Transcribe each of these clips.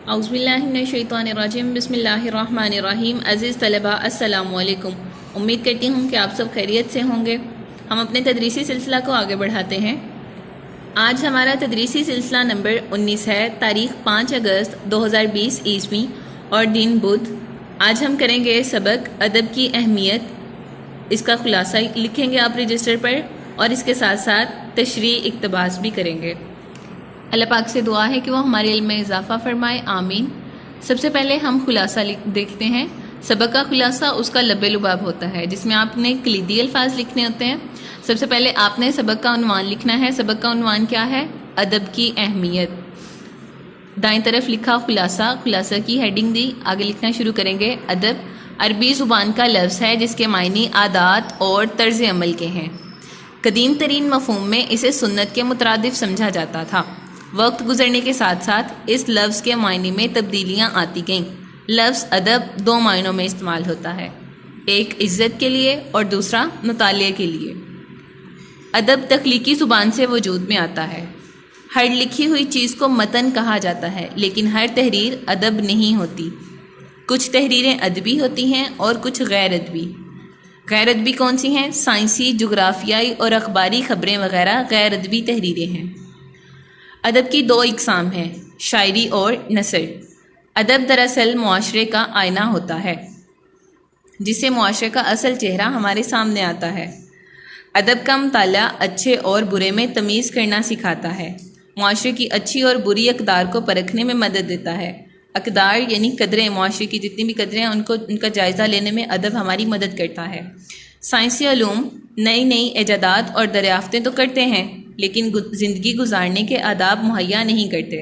औज़ुबिल्लाहिमिनश्शैतानिर्रजीम बिस्मिल्लाहिर्रहमानिर्रहीम। अज़ीज़ तलबा अस्सलामु अलैकुम। उम्मीद करती हूँ कि आप सब खैरियत से होंगे। हम अपने तदरीसी सिलसिला को आगे बढ़ाते हैं। आज हमारा तदरीसी सिलसिला नंबर 19 है। तारीख़ 5 अगस्त 2020 ईस्वी और दिन बुध। आज हम करेंगे सबक अदब की अहमियत। इसका खुलासा लिखेंगे आप रजिस्टर पर और इसके साथ साथ तशरीह इक़्तिबास भी करेंगे। अल्लाह पाक से दुआ है कि वो हमारे इल्म में इजाफ़ा फरमाए, आमीन। सबसे पहले हम खुलासा देखते हैं। सबक का खुलासा उसका लब्बे लुबाब होता है जिसमें आपने कलीदी अल्फाज लिखने होते हैं। सबसे पहले आपने सबक का उन्वान लिखना है। सबक का उन्वान क्या है? अदब की अहमियत। दाएं तरफ लिखा खुलासा, खुलासा की हेडिंग दी। आगे लिखना शुरू करेंगे। अदब अरबी ज़ुबान का लफ्ज़ है जिसके मायने आदात और तर्ज अमल के हैं। कदीम तरीन मफ़हूम में इसे सुन्नत के मुतरादिफ समझा जाता था। वक्त गुजरने के साथ साथ इस लफ्ज़ के मायने में तब्दीलियाँ आती गईं। लफ्ज़ अदब दो मायनों में इस्तेमाल होता है, एक इज़्ज़त के लिए और दूसरा मुताले के लिए। अदब तख्लीकी ज़ुबान से वजूद में आता है। हर लिखी हुई चीज़ को मतन कहा जाता है, लेकिन हर तहरीर अदब नहीं होती। कुछ तहरीरें अदबी होती हैं और कुछ गैर अदबी। गैर अदबी कौन सी हैं? साइंसी, जुग्राफियाई और अखबारी ख़बरें वगैरह गैर अदबी तहरीरें हैं। अदब की दो इकसाम हैं, शायरी और नसर। अदब दरअसल मुआशरे का आईना होता है जिससे मुआशरे का असल चेहरा हमारे सामने आता है। अदब का मुताला अच्छे और बुरे में तमीज़ करना सिखाता है। मुआशरे की अच्छी और बुरी अक़दार को परखने में मदद देता है। अक़दार यानी कदरें, मुआशरे की जितनी भी कदरें हैं उनका जायज़ा लेने में अदब हमारी मदद करता है। साइंसी उलूम नई नई इजादात और दरियाफ्तें तो करते हैं, लेकिन ज़िंदगी गुजारने के आदाब मुहैया नहीं करते।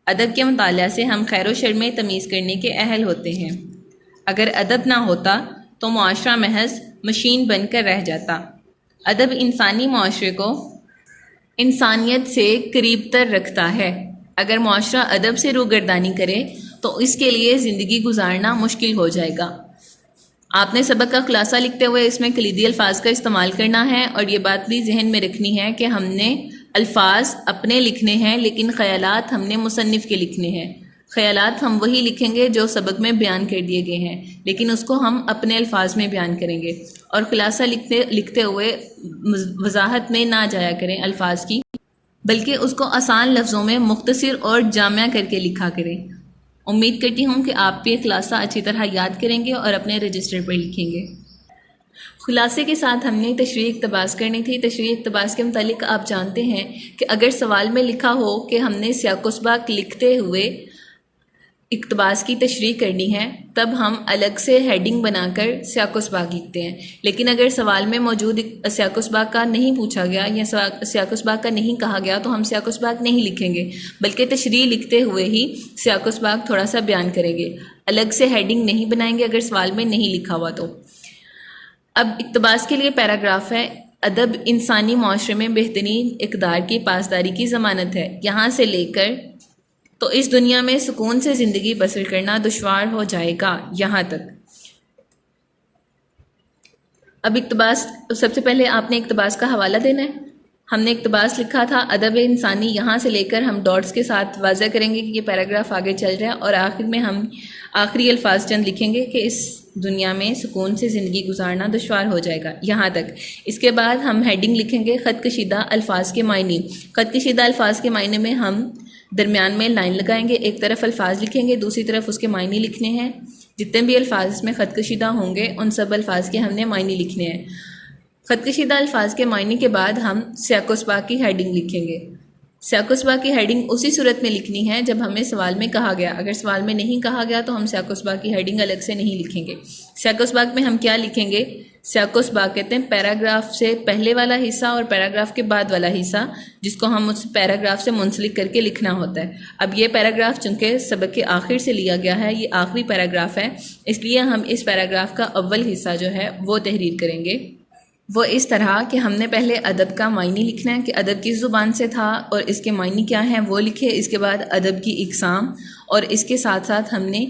अदब के मुताला से हम खैर व शर में तमीज़ करने के अहल होते हैं। अगर अदब ना होता तो मुआशरा महज मशीन बनकर रह जाता। अदब इंसानी मुआशरे को इंसानियत से करीब तर रखता है। अगर मुआशरा अदब से रूगर्दानी करे तो इसके लिए ज़िंदगी गुजारना मुश्किल हो जाएगा। आपने सबक का खुलासा लिखते हुए इसमें कलीदी अल्फाज का इस्तेमाल करना है और ये बात भी जहन में रखनी है कि हमने अल्फाज अपने लिखने हैं, लेकिन ख़यालात हमने मुसन्निफ़ के लिखने हैं। ख़यालात हम वही लिखेंगे जो सबक में बयान कर दिए गए हैं, लेकिन उसको हम अपने अल्फाज में बयान करेंगे। और खुलासा लिखते हुए वजाहत में ना जाया करें अल्फाज की, बल्कि उसको आसान लफ्ज़ों में मुख्तसर और जामिया करके लिखा करें। उम्मीद करती हूँ कि आप ये खुलासा अच्छी तरह याद करेंगे और अपने रजिस्टर पर लिखेंगे। खुलासे के साथ हमने तशरीह इक़्तिबास करनी थी। तशरीह इक़्तिबास के मुतालिक आप जानते हैं कि अगर सवाल में लिखा हो कि हमने सियाक़-व-सबाक़ लिखते हुए इक़्तिबास की तशरीह करनी है, तब हम अलग से हेडिंग बनाकर सियाक़-व-सबाक़ लिखते हैं। लेकिन अगर सवाल में मौजूद सियाक़-व-सबाक़ का नहीं पूछा गया या सियाक़-व-सबाक़ का नहीं कहा गया तो हम सियाक़-व-सबाक़ नहीं लिखेंगे, बल्कि तशरीह लिखते हुए ही सियाक़-व-सबाक़ थोड़ा सा बयान करेंगे। अलग से हेडिंग नहीं बनाएंगे अगर सवाल में नहीं लिखा हुआ तो। अब इक़्तिबास के लिए पैराग्राफ है। अदब इंसानी मुआशरे में बेहतरीन इक़दार की पासदारी की ज़मानत है। यहाँ से लेकर तो इस दुनिया में सुकून से ज़िंदगी बसर करना दुश्वार हो जाएगा, यहाँ तक। अब इक़्तिबास, सबसे पहले आपने इक़्तिबास का हवाला देना है। हमने इक़्तिबास लिखा था अदब इंसानी, यहाँ से लेकर हम डॉट्स के साथ वाज़ह करेंगे कि ये पैराग्राफ आगे चल रहा है और आखिर में हम आखिरी अल्फाज चंद लिखेंगे कि इस दुनिया में सुकून से ज़िंदगी गुजारना दुश्वार हो जाएगा, यहाँ तक। इसके बाद हम हेडिंग लिखेंगे ख़त कशीदा अल्फाज के मायने। ख़त कशीदा अल्फाज के मायने में हम दरमियान में लाइन लगाएंगे, एक तरफ अल्फाज लिखेंगे, दूसरी तरफ उसके मायने लिखने हैं। जितने भी अल्फाज में ख़त कशीदा होंगे उन सब अल्फाज के हमने मायने लिखने हैं। ख़त कशीदा अल्फाज के मायने के बाद हम सियाक़-व-सबाक़ की हेडिंग लिखेंगे। सियाक़-व-सबाक़ की हेडिंग उसी सूरत में लिखनी है जब हमें सवाल में कहा गया। अगर सवाल में नहीं कहा गया तो हम सियाक़-व-सबाक़ की हेडिंग अलग से नहीं लिखेंगे। सियाक़-व-सबाक़ में हम क्या लिखेंगे? सियाक़-व-सबाक़ कहते हैं पैराग्राफ से पहले वाला हिस्सा और पैराग्राफ के बाद वाला हिस्सा, जिसको हम उस पैराग्राफ से मुंसलिक करके लिखना होता है। अब ये पैराग्राफ चूँकि सबक के आखिर से लिया गया है, ये आखिरी पैराग्राफ है, इसलिए हम इस पैराग्राफ का अव्वल हिस्सा जो है वो तहरीर करेंगे। वो इस तरह कि हमने पहले अदब का मायने लिखना है कि अदब किस ज़ुबान से था और इसके मायने क्या हैं वो लिखे। इसके बाद अदब की इकसाम और इसके साथ साथ हमने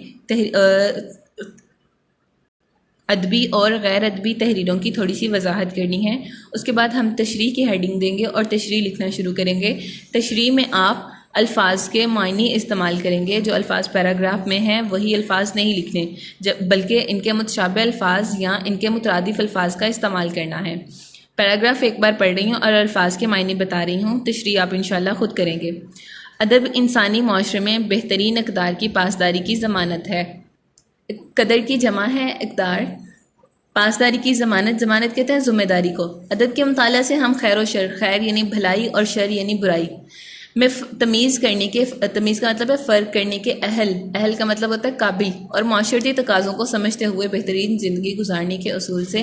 अदबी और गैर अदबी तहरीरों की थोड़ी सी वजाहत करनी है। उसके बाद हम तशरीह की हेडिंग देंगे और तशरीह लिखना शुरू करेंगे। तशरीह में आप अल्फाज के मायने इस्तेमाल करेंगे। जो अल्फाज पैराग्राफ में हैं वही अल्फाज नहीं लिखने, बल्कि इनके मुतशाबह अल्फाज या इनके मुतरादिफ अल्फाज का इस्तेमाल करना है। पैराग्राफ एक बार पढ़ रही हूँ और अल्फाज के मायने बता रही हूँ, तशरीह आप इंशाल्लाह ख़ुद करेंगे। अदब इंसानी माशरे में बेहतरीन इक़दार की पासदारी की ज़मानत है। कदर की जमा है इक़दार, पासदारी की ज़मानत, ज़मानत कहते हैं ज़िम्मेदारी को। अदब के मुताला से हम खैर और शर, खैर यानी भलाई और शर यानी बुराई में तमीज़ करने के, तमीज़ का मतलब है फ़र्क करने के अहल, अहल का मतलब होता है काबिल, और माशरती तकाज़ों को समझते हुए बेहतरीन ज़िंदगी गुजारने के असूल से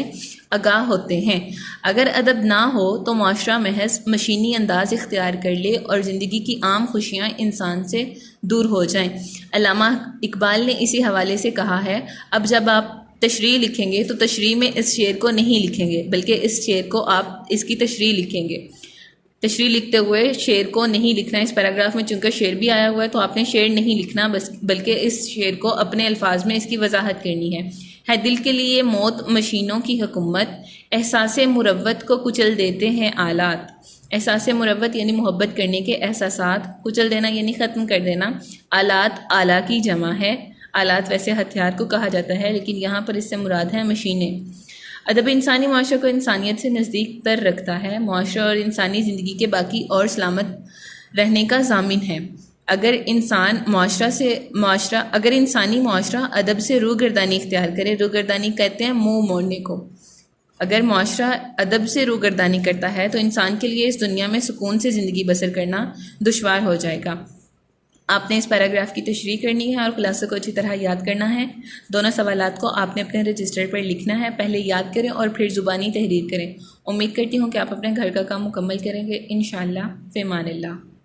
आगाह होते हैं। अगर अदब ना हो तो माशरा महज मशीनी अंदाज इख्तियार कर ले और ज़िंदगी की आम खुशियाँ इंसान से दूर हो जाएँ। अल्लामा इकबाल ने इसी हवाले से कहा है, अब जब आप तशरीह लिखेंगे तो तशरीह में इस शेर को नहीं लिखेंगे, बल्कि इस शेर को आप इसकी तशरीह लिखेंगे। तशरीह लिखते हुए शेर को नहीं लिखना। इस पैराग्राफ में चूँकि शेर भी आया हुआ है तो आपने शेर नहीं लिखना, बस बल्कि इस शेर को अपने अल्फाज में इसकी वजाहत करनी है दिल के लिए मौत मशीनों की हुकूमत, एहसास मुरव्वत को कुचल देते हैं आलात। एहसास मुरव्वत यानी मोहब्बत करने के एहसासात, कुचल देना यानी ख़त्म कर देना। आलात आला की जमा है। आलात वैसे हथियार को कहा जाता है, लेकिन यहाँ पर इससे मुराद है मशीनें। अदब इंसानी माशरे को इंसानियत से नज़दीक तर रखता है, माशरा और इंसानी ज़िंदगी के बाकी और सलामत रहने का ज़ामिन है। अगर इंसानी माशरा अदब से रूगर्दानी इख्तियार करे, रूगर्दानी कहते हैं मुँह मोड़ने को। अगर माशरा अदब से रूगर्दानी करता है तो इंसान के लिए इस दुनिया में सुकून से ज़िंदगी बसर करना दुश्वार हो जाएगा। आपने इस पैराग्राफ की तशरीह करनी है और खुलासे को अच्छी तरह याद करना है। दोनों सवालात को आपने अपने रजिस्टर पर लिखना है। पहले याद करें और फिर ज़ुबानी तहरीर करें। उम्मीद करती हूँ कि आप अपने घर का काम मुकम्मल करेंगे इंशाअल्लाह। फ़िमानिल्लाह।